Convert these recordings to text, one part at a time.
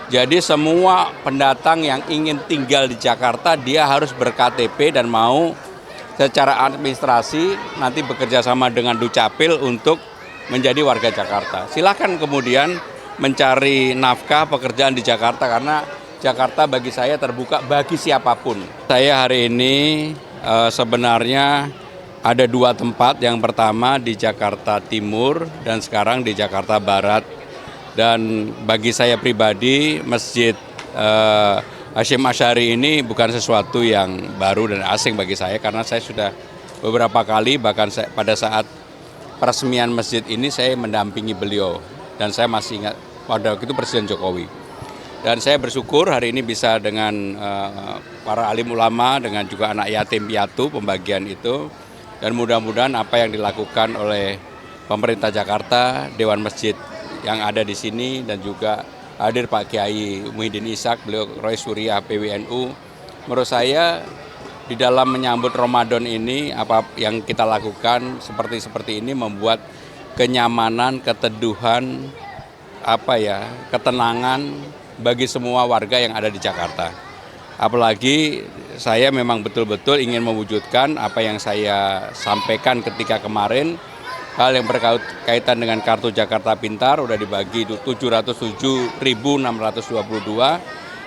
Jadi semua pendatang yang ingin tinggal di Jakarta dia harus ber-KTP dan mau secara administrasi nanti bekerja sama dengan Dukcapil untuk menjadi warga Jakarta. Silakan kemudian mencari nafkah pekerjaan di Jakarta karena Jakarta bagi saya terbuka bagi siapapun. Saya hari ini sebenarnya ada dua tempat, yang pertama di Jakarta Timur dan sekarang di Jakarta Barat. Dan bagi saya pribadi, Masjid Hasyim Asy'ari ini bukan sesuatu yang baru dan asing bagi saya karena saya sudah beberapa kali, bahkan pada saat peresmian masjid ini saya mendampingi beliau dan saya masih ingat pada waktu itu Presiden Jokowi. Dan saya bersyukur hari ini bisa dengan para alim ulama, dengan juga anak yatim piatu pembagian itu, dan mudah-mudahan apa yang dilakukan oleh pemerintah Jakarta, Dewan Masjid yang ada di sini, dan juga hadir Pak Kiai Muhyiddin Ishak, beliau Roy Surya PWNU. Menurut saya di dalam menyambut Ramadan ini apa yang kita lakukan seperti ini membuat kenyamanan, keteduhan, ketenangan bagi semua warga yang ada di Jakarta. Apalagi saya memang betul-betul ingin mewujudkan apa yang saya sampaikan ketika kemarin. Hal yang berkaitan dengan kartu Jakarta Pintar udah dibagi 707.622.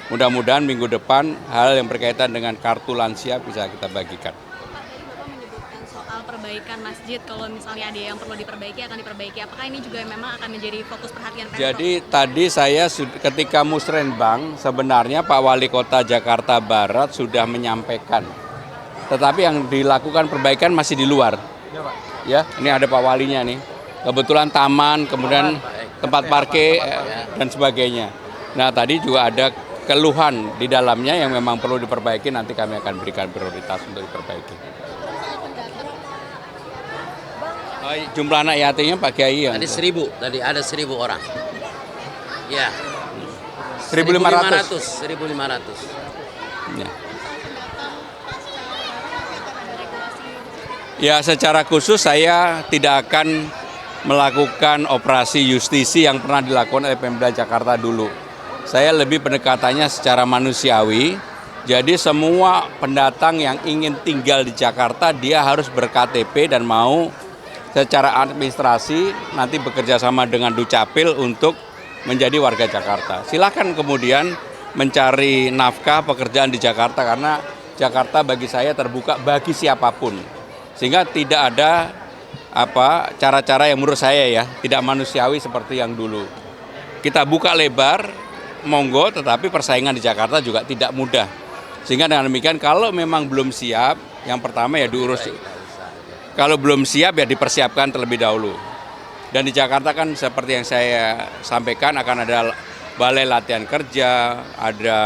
Mudah-mudahan minggu depan hal yang berkaitan dengan kartu lansia bisa kita bagikan. Pak, tadi Bapak menyebutkan soal perbaikan masjid, kalau misalnya ada yang perlu diperbaiki akan diperbaiki. Apakah ini juga memang akan menjadi fokus perhatian Pemprov? Jadi tadi saya ketika musrenbang sebenarnya Pak Wali Kota Jakarta Barat sudah menyampaikan. Tetapi yang dilakukan perbaikan masih di luar. Ya, ini ada Pak Walinya nih. Kebetulan taman, kemudian tempat parkir dan sebagainya. Nah, tadi juga ada keluhan di dalamnya yang memang perlu diperbaiki, nanti kami akan berikan prioritas untuk diperbaiki. Jumlah anak yatimnya Pak Kiai yang tadi 1.000, tadi ada 1.000 orang. Ya. 1.500. 1.500. Ya. Ya, secara khusus saya tidak akan melakukan operasi justisi yang pernah dilakukan oleh Pemda Jakarta dulu. Saya lebih pendekatannya secara manusiawi. Jadi semua pendatang yang ingin tinggal di Jakarta dia harus ber-KTP dan mau secara administrasi nanti bekerja sama dengan Dukcapil untuk menjadi warga Jakarta. Silakan kemudian mencari nafkah pekerjaan di Jakarta karena Jakarta bagi saya terbuka bagi siapapun. Sehingga tidak ada cara-cara yang menurut saya ya tidak manusiawi seperti yang dulu. Kita buka lebar, monggo, tetapi persaingan di Jakarta juga tidak mudah. Sehingga dengan demikian kalau memang belum siap, yang pertama ya diurus. Kalau belum siap ya dipersiapkan terlebih dahulu. Dan di Jakarta kan seperti yang saya sampaikan akan ada balai latihan kerja, ada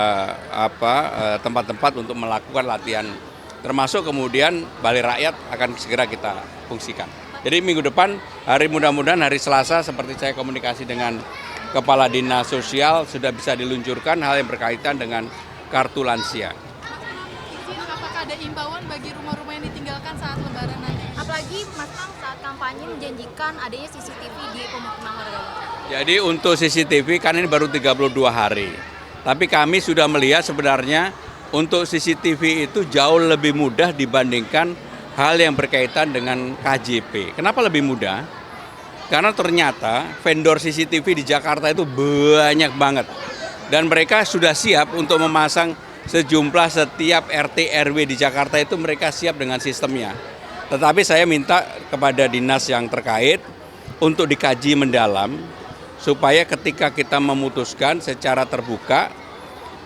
tempat-tempat untuk melakukan latihan. Termasuk kemudian Balai Rakyat akan segera kita fungsikan. Jadi minggu depan, mudah-mudahan hari Selasa seperti saya komunikasi dengan Kepala Dinas Sosial sudah bisa diluncurkan hal yang berkaitan dengan kartu lansia. Apakah ada imbauan bagi rumah-rumah yang ditinggalkan saat Lebaran nanti? Apalagi Mas Kang saat kampanye menjanjikan adanya CCTV di pemukiman warga. Jadi untuk CCTV kan ini baru 32 hari. Tapi kami sudah melihat sebenarnya untuk CCTV itu jauh lebih mudah dibandingkan hal yang berkaitan dengan KJP. Kenapa lebih mudah? Karena ternyata vendor CCTV di Jakarta itu banyak banget. Dan mereka sudah siap untuk memasang sejumlah setiap RT RW di Jakarta itu mereka siap dengan sistemnya. Tetapi saya minta kepada dinas yang terkait untuk dikaji mendalam supaya ketika kita memutuskan secara terbuka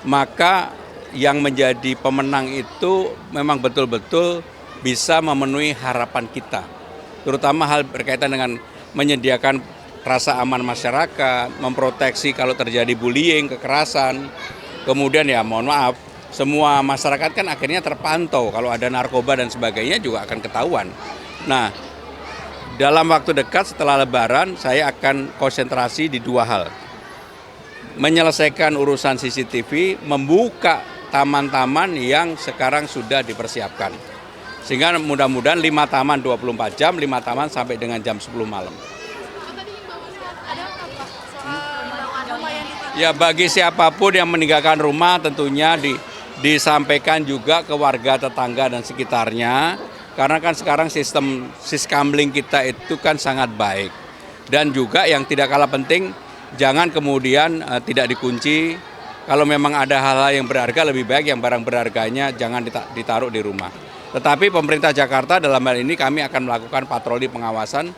maka yang menjadi pemenang itu memang betul-betul bisa memenuhi harapan kita. Terutama hal berkaitan dengan menyediakan rasa aman masyarakat, memproteksi kalau terjadi bullying, kekerasan. Kemudian ya mohon maaf, semua masyarakat kan akhirnya terpantau. Kalau ada narkoba dan sebagainya juga akan ketahuan. Nah, dalam waktu dekat setelah Lebaran saya akan konsentrasi di dua hal. Menyelesaikan urusan CCTV, membuka taman-taman yang sekarang sudah dipersiapkan. Sehingga mudah-mudahan 5 taman 24 jam, 5 taman sampai dengan jam 10 malam. Tadi imbauannya ada apa Pak soal rumah yang ditinggalkan? Ya bagi siapapun yang meninggalkan rumah tentunya disampaikan juga ke warga tetangga dan sekitarnya. Karena kan sekarang sistem siskamling kita itu kan sangat baik. Dan juga yang tidak kalah penting, jangan kemudian tidak dikunci. Kalau memang ada hal-hal yang berharga, lebih baik yang barang berharganya jangan ditaruh di rumah. Tetapi pemerintah Jakarta dalam hal ini kami akan melakukan patroli pengawasan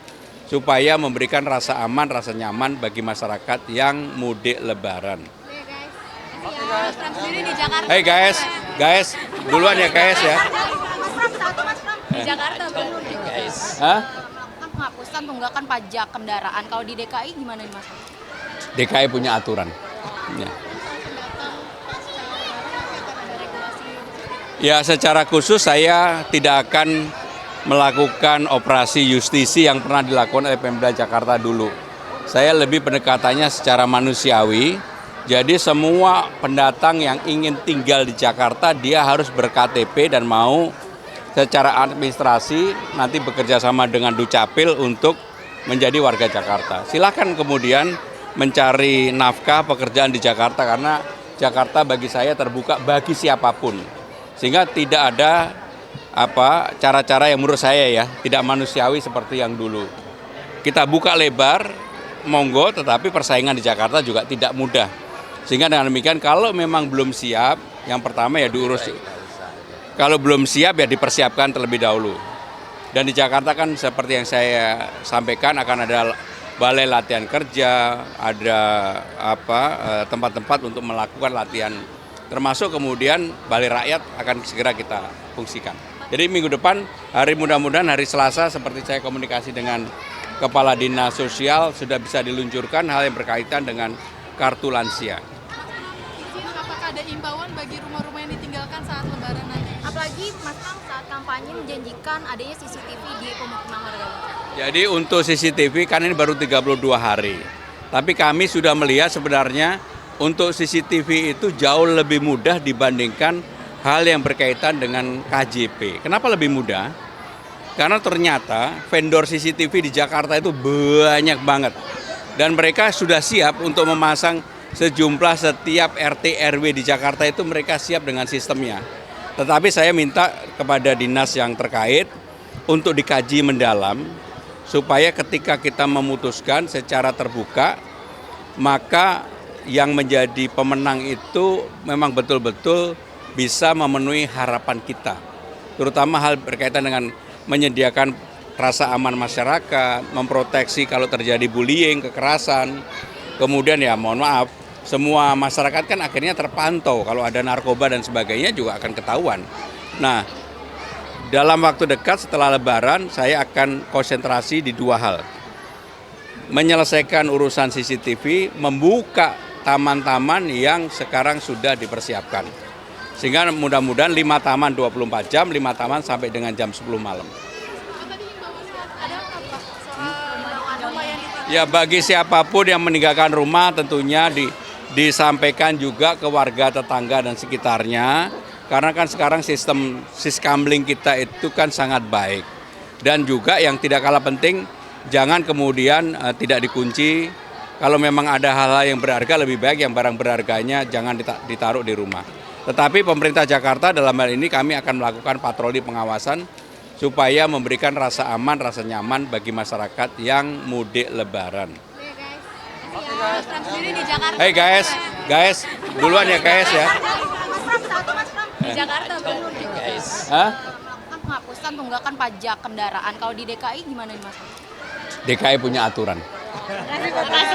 supaya memberikan rasa aman, rasa nyaman bagi masyarakat yang mudik lebaran. Mas Pram sendiri di Jakarta. Hey guys, duluan ya guys ya. Di Jakarta baru nih. Hah? Kan penghapusan tunggakan pajak kendaraan. Kalau di DKI gimana nih Mas? DKI punya aturan. Ya secara khusus saya tidak akan melakukan operasi justisi yang pernah dilakukan oleh Pemda Jakarta dulu. Saya lebih pendekatannya secara manusiawi. Jadi semua pendatang yang ingin tinggal di Jakarta dia harus ber-KTP dan mau secara administrasi nanti bekerja sama dengan Dukcapil untuk menjadi warga Jakarta. Silakan kemudian mencari nafkah pekerjaan di Jakarta karena Jakarta bagi saya terbuka bagi siapapun. Sehingga tidak ada cara-cara yang menurut saya ya tidak manusiawi seperti yang dulu. Kita buka lebar, monggo, tetapi persaingan di Jakarta juga tidak mudah. Sehingga dengan demikian kalau memang belum siap, yang pertama ya diurus. Kalau belum siap ya dipersiapkan terlebih dahulu. Dan di Jakarta kan seperti yang saya sampaikan akan ada balai latihan kerja, ada tempat-tempat untuk melakukan latihan. Termasuk kemudian balai rakyat akan segera kita fungsikan. Jadi minggu depan, mudah-mudahan hari Selasa seperti saya komunikasi dengan Kepala Dinas Sosial sudah bisa diluncurkan hal yang berkaitan dengan kartu lansia. Apakah ada imbauan bagi rumah-rumah yang ditinggalkan saat lebaran nanti? Apalagi Mas Pram saat kampanye menjanjikan adanya CCTV di pemukiman warga. Jadi untuk CCTV kan ini baru 32 hari. Tapi kami sudah melihat sebenarnya untuk CCTV itu jauh lebih mudah dibandingkan hal yang berkaitan dengan KJP. Kenapa lebih mudah? Karena ternyata vendor CCTV di Jakarta itu banyak banget. Dan mereka sudah siap untuk memasang sejumlah setiap RT RW di Jakarta itu mereka siap dengan sistemnya. Tetapi saya minta kepada dinas yang terkait untuk dikaji mendalam supaya ketika kita memutuskan secara terbuka maka yang menjadi pemenang itu memang betul-betul bisa memenuhi harapan kita. Terutama hal berkaitan dengan menyediakan rasa aman masyarakat, memproteksi kalau terjadi bullying, kekerasan. Kemudian ya mohon maaf, semua masyarakat kan akhirnya terpantau. Kalau ada narkoba dan sebagainya juga akan ketahuan. Nah, dalam waktu dekat setelah Lebaran saya akan konsentrasi di dua hal. Menyelesaikan urusan CCTV, membuka taman-taman yang sekarang sudah dipersiapkan. Sehingga mudah-mudahan 5 taman 24 jam, 5 taman sampai dengan jam 10 malam. Ya bagi siapapun yang meninggalkan rumah tentunya disampaikan juga ke warga tetangga dan sekitarnya. Karena kan sekarang sistem siskamling kita itu kan sangat baik. Dan juga yang tidak kalah penting, jangan kemudian tidak dikunci. Kalau memang ada hal-hal yang berharga, lebih baik yang barang berharganya jangan ditaruh di rumah. Tetapi pemerintah Jakarta dalam hal ini kami akan melakukan patroli pengawasan supaya memberikan rasa aman, rasa nyaman bagi masyarakat yang mudik lebaran. Mas Pram sendiri di Jakarta. Hey guys, duluan ya guys ya. Di Jakarta baru nih. Hah? Kan penghapusan tunggakan pajak kendaraan. Kalau di DKI gimana nih Mas? DKI punya aturan. Terima kasih.